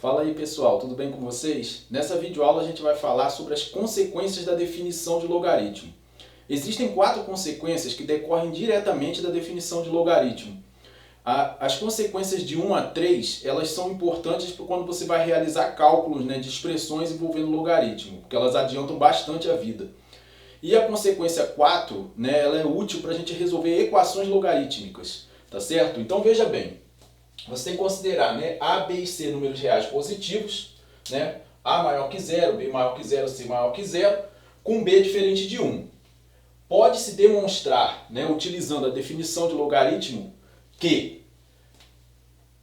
Fala aí pessoal, tudo bem com vocês? Nessa videoaula a gente vai falar sobre as consequências da definição de logaritmo. Existem 4 consequências que decorrem diretamente da definição de logaritmo. As consequências de 1 a 3, elas são importantes quando você vai realizar cálculos, de expressões envolvendo logaritmo, porque elas adiantam bastante a vida. E a consequência 4, ela é útil para a gente resolver equações logarítmicas, tá certo? Então veja bem. Você tem que considerar A, B e C números reais positivos, A maior que zero, B maior que zero, C maior que zero, com B diferente de 1. Pode-se demonstrar, utilizando a definição de logaritmo, que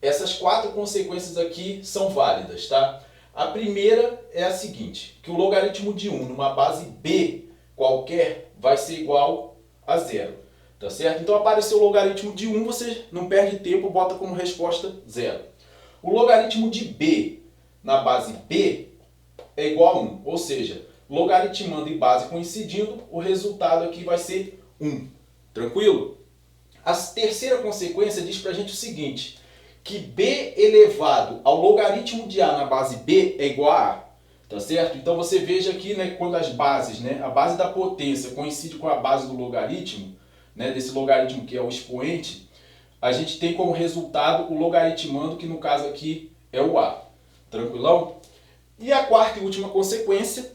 essas 4 consequências aqui são válidas. Tá? A primeira é a seguinte, que o logaritmo de 1 numa base B qualquer vai ser igual a zero. Tá certo? Então apareceu o logaritmo de 1, você não perde tempo, bota como resposta 0. O logaritmo de B na base B é igual a 1, ou seja, logaritmando e base coincidindo, o resultado aqui vai ser 1. Tranquilo? A terceira consequência diz pra gente o seguinte, que B elevado ao logaritmo de A na base B é igual a A. Tá certo? Então você veja aqui, quando as bases, a base da potência coincide com a base do logaritmo, desse logaritmo que é o expoente, a gente tem como resultado o logaritmando, que no caso aqui é o A. Tranquilão? E a quarta e última consequência,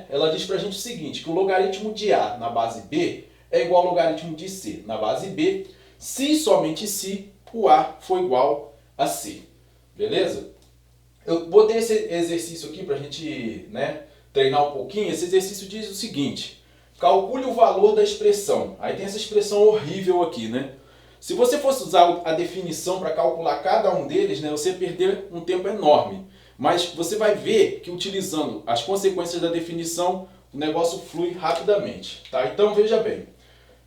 ela diz pra gente o seguinte, que o logaritmo de A na base B é igual ao logaritmo de C na base B, se e somente se o A for igual a C. Beleza? Eu botei esse exercício aqui pra gente treinar um pouquinho. Esse exercício diz o seguinte, calcule o valor da expressão. Aí tem essa expressão horrível aqui, Se você fosse usar a definição para calcular cada um deles, você ia perder um tempo enorme. Mas você vai ver que utilizando as consequências da definição, o negócio flui rapidamente. Tá? Então veja bem,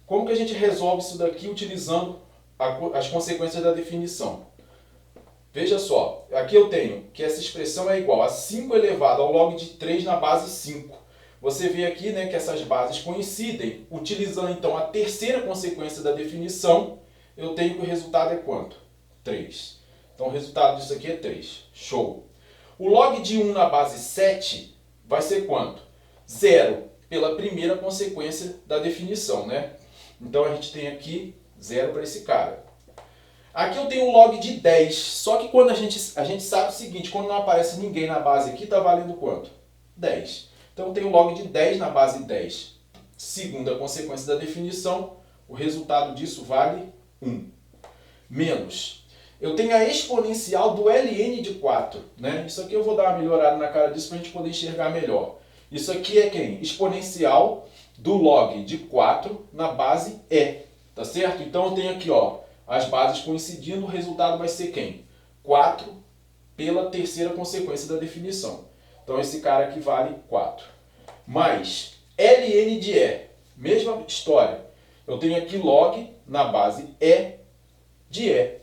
como que a gente resolve isso daqui utilizando as consequências da definição? Veja só, aqui eu tenho que essa expressão é igual a 5 elevado ao log de 3 na base 5. Você vê aqui que essas bases coincidem. Utilizando então a terceira consequência da definição, eu tenho que o resultado é quanto? 3. Então o resultado disso aqui é 3. Show! O log de 1 na base 7 vai ser quanto? 0, pela primeira consequência da definição. Então a gente tem aqui 0 para esse cara. Aqui eu tenho o log de 10, só que quando a gente sabe o seguinte, quando não aparece ninguém na base aqui, está valendo quanto? 10. Então eu tenho o log de 10 na base 10. Segunda consequência da definição, o resultado disso vale 1. Menos, eu tenho a exponencial do ln de 4. Isso aqui eu vou dar uma melhorada na cara disso para a gente poder enxergar melhor. Isso aqui é quem? Exponencial do log de 4 na base E. Tá certo? Então eu tenho aqui, as bases coincidindo, o resultado vai ser quem? 4 pela terceira consequência da definição. Então esse cara aqui vale 4. Mais ln de E, mesma história. Eu tenho aqui log na base E de E.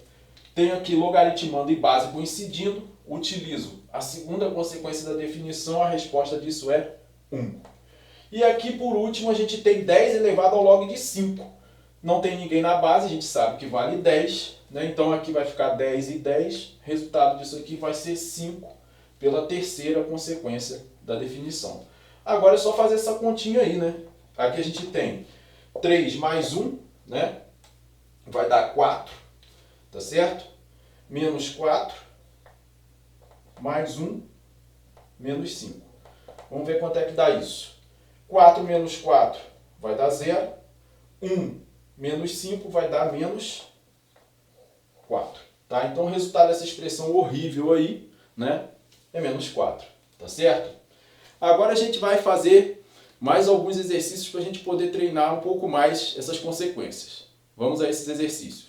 Tenho aqui logaritmando e base coincidindo, utilizo a segunda consequência da definição, a resposta disso é 1. E aqui por último a gente tem 10 elevado ao log de 5. Não tem ninguém na base, a gente sabe que vale 10, então aqui vai ficar 10 e 10, resultado disso aqui vai ser 5 pela terceira consequência da definição. Agora é só fazer essa continha aí, Aqui a gente tem 3 mais 1, vai dar 4, tá certo? Menos 4, mais 1, menos 5. Vamos ver quanto é que dá isso. 4 menos 4 vai dar 0, 1 menos 5 vai dar menos 4. Tá? Então o resultado dessa expressão horrível aí, é menos 4. Tá certo? Agora a gente vai fazer mais alguns exercícios para a gente poder treinar um pouco mais essas consequências. Vamos a esses exercícios.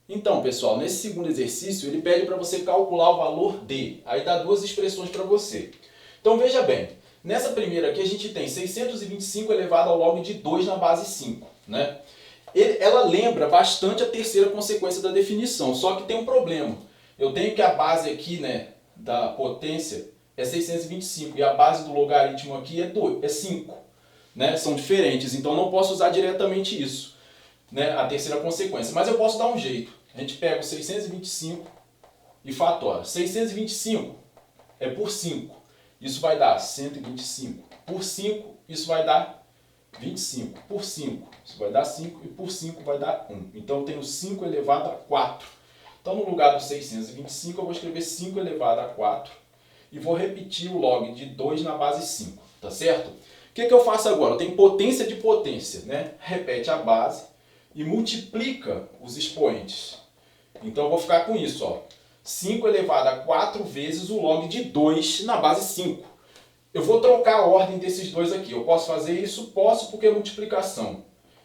Então, pessoal, nesse segundo exercício, ele pede para você calcular o valor D. Aí dá duas expressões para você. Então veja bem, nessa primeira aqui a gente tem 625 elevado ao log de 2 na base 5. Ela lembra bastante a terceira consequência da definição, só que tem um problema. Eu tenho que a base aqui da potência é 625 e a base do logaritmo aqui é 5. São diferentes, então não posso usar diretamente isso, a terceira consequência. Mas eu posso dar um jeito. A gente pega o 625 e fatora. 625 é por 5. Isso vai dar 125. Por 5, isso vai dar 25. Por 5, isso vai dar 5. E por 5 vai dar 1. Então eu tenho 5 elevado a 4. Então no lugar do 625 eu vou escrever 5 elevado a 4. E vou repetir o log de 2 na base 5. Tá certo? O que eu faço agora? Eu tenho potência de potência, né? Repete a base e multiplica os expoentes. Então eu vou ficar com isso, ó. 5 elevado a 4 vezes o log de 2 na base 5. Eu vou trocar a ordem desses dois aqui. Eu posso fazer isso? Posso, porque é multiplicação.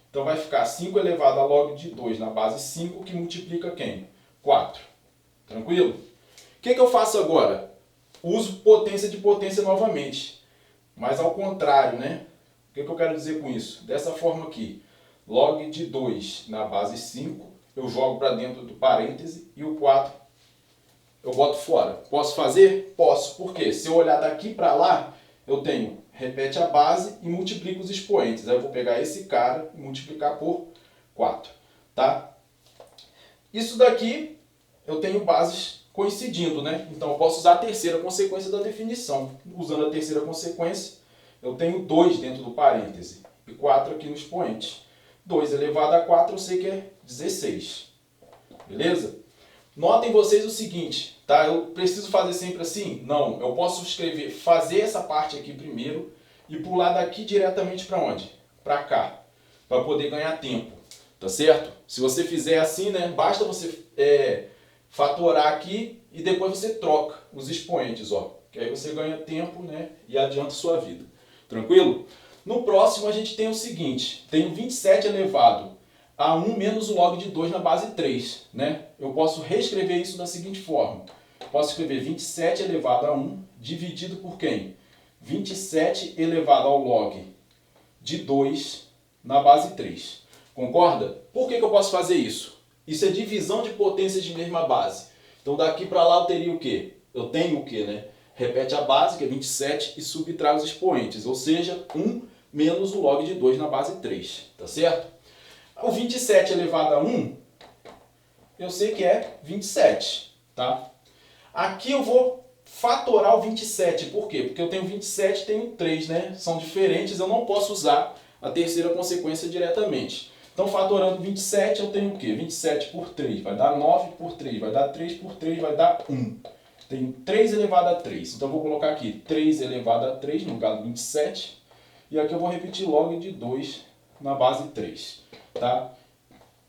Então vai ficar 5 elevado a log de 2 na base 5, que multiplica quem? 4. Tranquilo? O que eu faço agora? Uso potência de potência novamente. Mas ao contrário, né? O que eu quero dizer com isso? Dessa forma aqui. Log de 2 na base 5, eu jogo para dentro do parêntese e o 4 eu boto fora. Posso fazer? Posso. Por quê? Se eu olhar daqui para lá, eu tenho repete a base e multiplica os expoentes. Aí eu vou pegar esse cara e multiplicar por 4. Tá? Isso daqui eu tenho bases coincidindo, né? Então eu posso usar a terceira consequência da definição. Usando a terceira consequência, eu tenho 2 dentro do parêntese e 4 aqui no expoente. 2 elevado a 4 eu sei que é 16. Beleza? Notem vocês o seguinte, tá? Eu preciso fazer sempre assim? Não, eu posso escrever, fazer essa parte aqui primeiro e pular daqui diretamente para onde? Para cá, para poder ganhar tempo, tá certo? Se você fizer assim, né, basta você fatorar aqui e depois você troca os expoentes, ó, que aí você ganha tempo, né, e adianta a sua vida. Tranquilo? No próximo a gente tem o seguinte, tem 27 elevado a 1 menos o log de 2 na base 3, né? Eu posso reescrever isso da seguinte forma. Posso escrever 27 elevado a 1 dividido por quem? 27 elevado ao log de 2 na base 3. Concorda? Por que eu posso fazer isso? Isso é divisão de potências de mesma base. Então daqui para lá eu teria o quê? Eu tenho o quê, né? Repete a base, que é 27, e subtrai os expoentes. Ou seja, 1 menos o log de 2 na base 3. Tá certo? O 27 elevado a 1, eu sei que é 27, tá? Aqui eu vou fatorar o 27, por quê? Porque eu tenho 27 e tenho 3, né? São diferentes, eu não posso usar a terceira consequência diretamente. Então, fatorando 27, eu tenho o quê? 27 por 3 vai dar 9 por 3, vai dar 3 por 3, vai dar 1. Tenho 3 elevado a 3, então eu vou colocar aqui 3 elevado a 3, no lugar do 27. E aqui eu vou repetir log de 2 na base 3. Tá?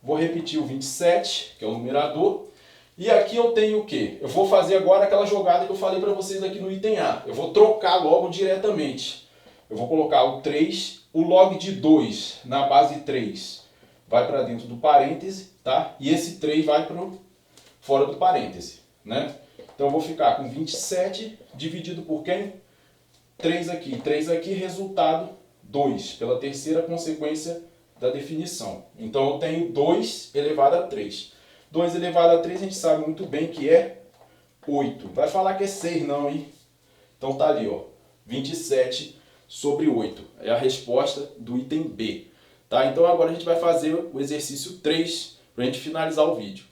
Vou repetir o 27, que é o numerador. E aqui eu tenho o quê? Eu vou fazer agora aquela jogada que eu falei para vocês aqui no item A. Eu vou trocar logo diretamente. Eu vou colocar o 3, o log de 2 na base 3 vai para dentro do parêntese, tá? E esse 3 vai para fora do parêntese, né? Então eu vou ficar com 27 dividido por quem? 3 aqui, resultado 2, pela terceira consequência da definição. Então eu tenho 2 elevado a 3. 2 elevado a 3 a gente sabe muito bem que é 8. Vai falar que é 6 não, hein? Então tá ali, ó. 27 sobre 8. É a resposta do item B. Tá? Então agora a gente vai fazer o exercício 3 para a gente finalizar o vídeo.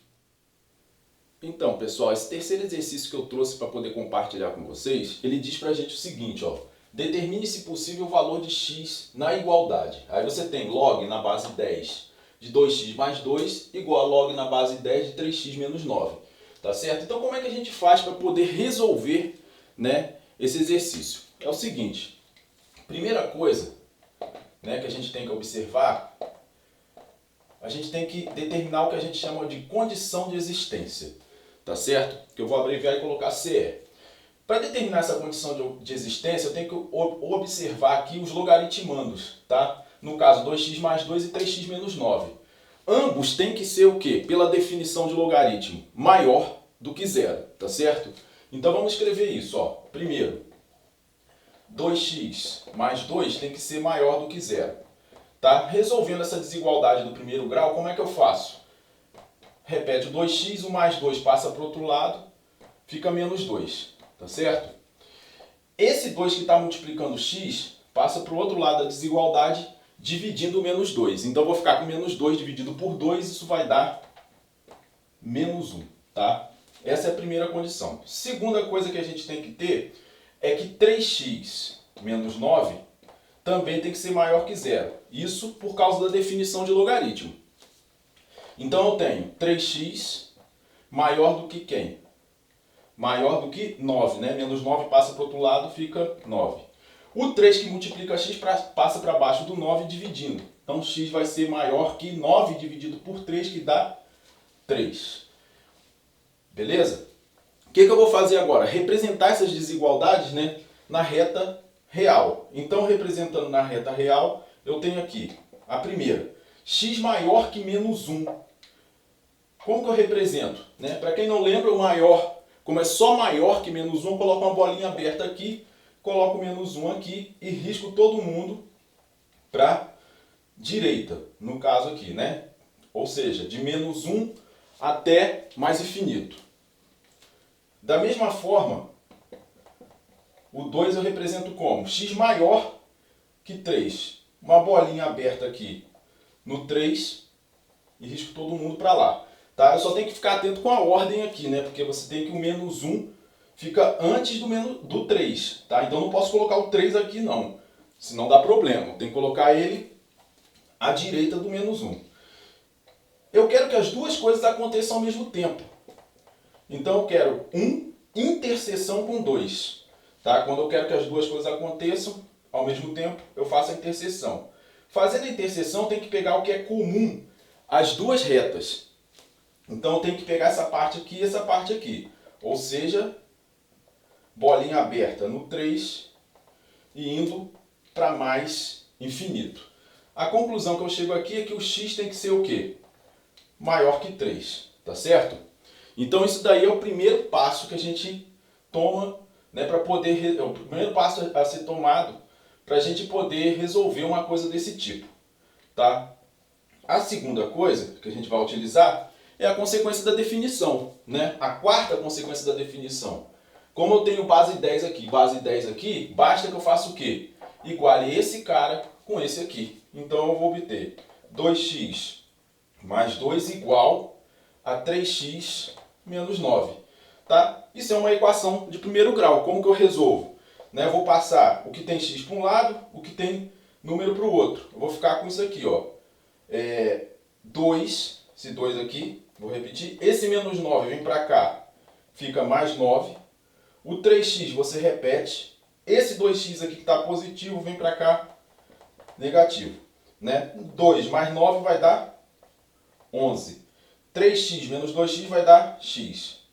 Então, pessoal, esse terceiro exercício que eu trouxe para poder compartilhar com vocês, ele diz para a gente o seguinte, ó. Determine, se possível, o valor de x na igualdade. Aí você tem log na base 10 de 2x mais 2 igual a log na base 10 de 3x menos 9. Tá certo? Então como é que a gente faz para poder resolver, né, esse exercício? É o seguinte, primeira coisa, né, que a gente tem que observar, a gente tem que determinar o que a gente chama de condição de existência. Tá certo? Que eu vou abreviar e colocar CE. Para determinar essa condição de existência, eu tenho que observar aqui os logaritmandos, tá? No caso, 2x mais 2 e 3x menos 9. Ambos têm que ser o quê? Pela definição de logaritmo, maior do que zero, tá certo? Então vamos escrever isso, ó. Primeiro, 2x mais 2 tem que ser maior do que zero. Tá? Resolvendo essa desigualdade do primeiro grau, como é que eu faço? Repete o 2x, o mais 2 passa para o outro lado, fica menos 2. Tá certo? Esse 2 que está multiplicando x passa para o outro lado da desigualdade, dividindo o menos 2. Então eu vou ficar com menos 2 dividido por 2, isso vai dar menos 1. Tá? Essa é a primeira condição. Segunda coisa que a gente tem que ter é que 3x menos 9 também tem que ser maior que zero. Isso por causa da definição de logaritmo. Então eu tenho 3x maior do que quem? Maior do que 9, né? Menos 9 passa para o outro lado, fica 9. O 3 que multiplica x passa para baixo do 9 dividindo. Então x vai ser maior que 9 dividido por 3, que dá 3. Beleza? O que eu vou fazer agora? Representar essas desigualdades, né, na reta real. Então, representando na reta real, eu tenho aqui a primeira. X maior que menos 1. Como que eu represento? Né? Para quem não lembra, o maior, como é só maior que menos 1, eu coloco uma bolinha aberta aqui, coloco menos 1 aqui e risco todo mundo para direita, no caso aqui, né? Ou seja, de menos 1 até mais infinito. Da mesma forma, o 2 eu represento como? X maior que 3. Uma bolinha aberta aqui no 3 e risco todo mundo para lá. Tá? Eu só tenho que ficar atento com a ordem aqui, né? Porque você tem que o menos 1 fica antes do 3. Tá? Então não posso colocar o 3 aqui não, senão dá problema. Eu tenho que colocar ele à direita do menos 1. Eu quero que as duas coisas aconteçam ao mesmo tempo. Então eu quero interseção com 2. Tá? Quando eu quero que as duas coisas aconteçam ao mesmo tempo, eu faço a interseção. Fazendo a interseção, tem que pegar o que é comum às duas retas. Então eu tenho que pegar essa parte aqui e essa parte aqui. Ou seja, bolinha aberta no 3 e indo para mais infinito. A conclusão que eu chego aqui é que o x tem que ser o quê? Maior que 3. Tá certo? Então isso daí é o primeiro passo que a gente toma, né, para poder, é o primeiro passo a ser tomado para a gente poder resolver uma coisa desse tipo. Tá? A segunda coisa que a gente vai utilizar é a consequência da definição, né? A quarta consequência da definição. Como eu tenho base 10 aqui, basta que eu faça o quê? Iguale esse cara com esse aqui. Então eu vou obter 2x mais 2 igual a 3x menos 9. Tá? Isso é uma equação de primeiro grau. Como que eu resolvo? Né? Eu vou passar o que tem x para um lado, o que tem número para o outro. Eu vou ficar com isso aqui, ó. 2, esse 2 aqui, vou repetir. Esse menos 9 vem para cá, fica mais 9. O 3x você repete. Esse 2x aqui que está positivo vem para cá, negativo. Né? 2 mais 9 vai dar 11. 3x menos 2x vai dar x.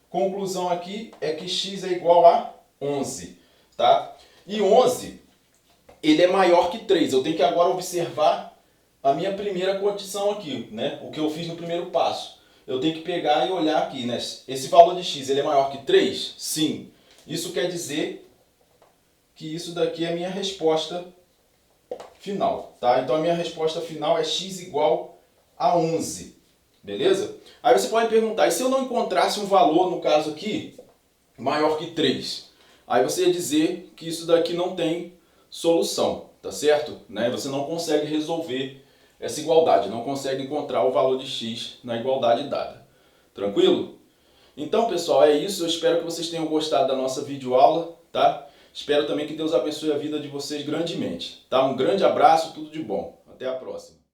Conclusão aqui é que x é igual a 11. Tá? E 11, ele é maior que 3. Eu tenho que agora observar a minha primeira condição aqui, né? O que eu fiz no primeiro passo. Eu tenho que pegar e olhar aqui, né? Esse valor de x, ele é maior que 3? Sim. Isso quer dizer que isso daqui é a minha resposta final, tá? Então a minha resposta final é x igual a 11. Beleza? Aí você pode perguntar, e se eu não encontrasse um valor, no caso aqui, maior que 3? Aí você ia dizer que isso daqui não tem solução, tá certo? Né? Você não consegue resolver essa igualdade, não consegue encontrar o valor de x na igualdade dada. Tranquilo? Então, pessoal, é isso. Eu espero que vocês tenham gostado da nossa videoaula, tá? Espero também que Deus abençoe a vida de vocês grandemente, tá? Um grande abraço, tudo de bom. Até a próxima.